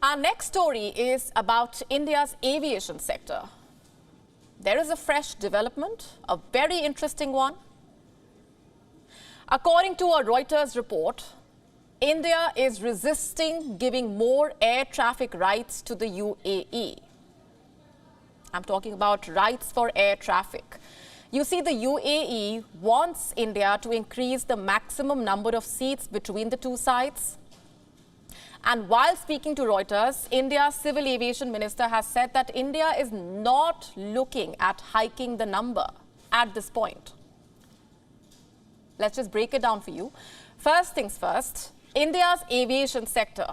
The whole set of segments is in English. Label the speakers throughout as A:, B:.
A: Our next story is about India's aviation sector. There is a fresh development, a very interesting one. According to a Reuters report, India is resisting giving more air traffic rights to the UAE. I'm talking about rights for air traffic. You see, the UAE wants India to increase the maximum number of seats between the two sides. And while speaking to Reuters, India's Civil Aviation Minister has said that India is not looking at hiking the number at this point. Let's just break it down for you. First things first, India's aviation sector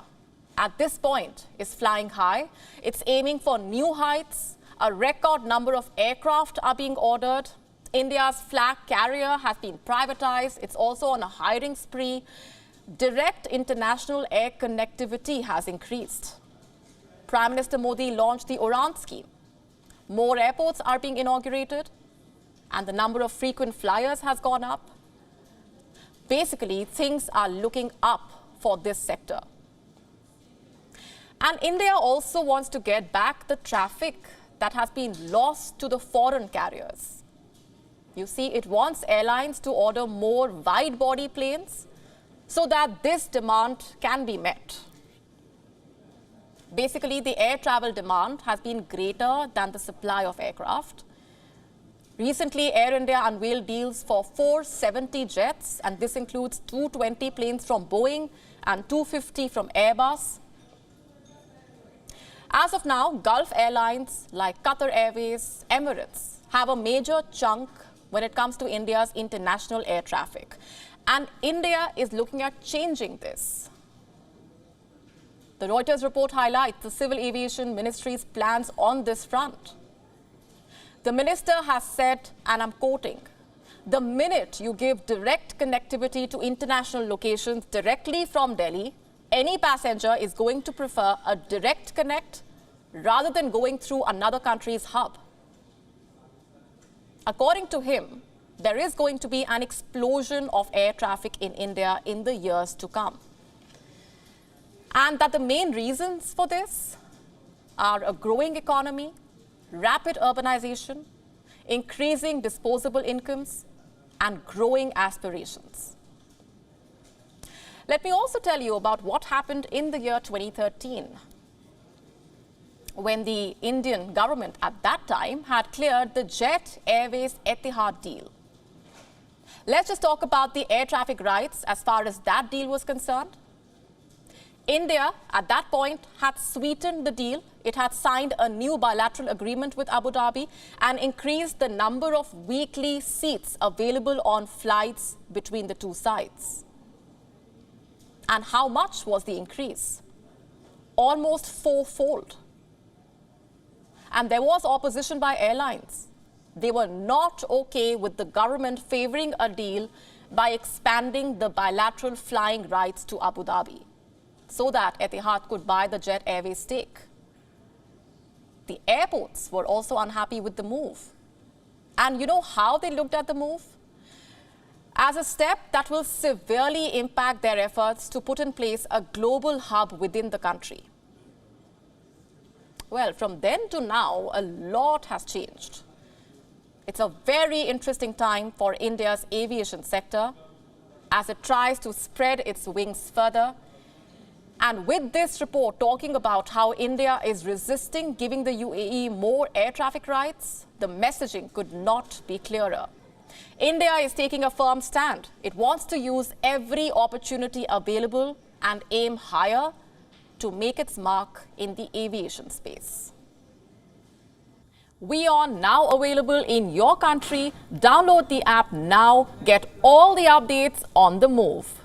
A: at this point is flying high. It's aiming for new heights. A record number of aircraft are being ordered. India's flag carrier has been privatized. It's also on a hiring spree. Direct international air connectivity has increased. Prime Minister Modi launched the Udan scheme. More airports are being inaugurated, and the number of frequent flyers has gone up. Basically, things are looking up for this sector. And India also wants to get back the traffic that has been lost to the foreign carriers. You see, it wants airlines to order more wide-body planes so that this demand can be met. Basically, the air travel demand has been greater than the supply of aircraft. Recently, Air India unveiled deals for 470 jets, and this includes 220 planes from Boeing and 250 from Airbus. As of now, Gulf airlines like Qatar Airways, Emirates have a major chunk when it comes to India's international air traffic. And India is looking at changing this. The Reuters report highlights the Civil Aviation Ministry's plans on this front. The minister has said, and I'm quoting, "The minute you give direct connectivity to international locations directly from Delhi, any passenger is going to prefer a direct connect rather than going through another country's hub." According to him, there is going to be an explosion of air traffic in India in the years to come. And that the main reasons for this are a growing economy, rapid urbanization, increasing disposable incomes, and growing aspirations. Let me also tell you about what happened in the year 2013, when the Indian government at that time had cleared the Jet Airways Etihad deal. Let's just talk about the air traffic rights as far as that deal was concerned. India, at that point, had sweetened the deal. It had signed a new bilateral agreement with Abu Dhabi and increased the number of weekly seats available on flights between the two sides. And how much was the increase? Almost fourfold. And there was opposition by airlines. They were not okay with the government favoring a deal by expanding the bilateral flying rights to Abu Dhabi so that Etihad could buy the Jet Airways stake. The airports were also unhappy with the move. And you know how they looked at the move? As a step that will severely impact their efforts to put in place a global hub within the country. Well, from then to now, a lot has changed. It's a very interesting time for India's aviation sector as it tries to spread its wings further. And with this report talking about how India is resisting giving the UAE more air traffic rights, the messaging could not be clearer. India is taking a firm stand. It wants to use every opportunity available and aim higher to make its mark in the aviation space. We are now available in your country. Download the app now. Get all the updates on the move.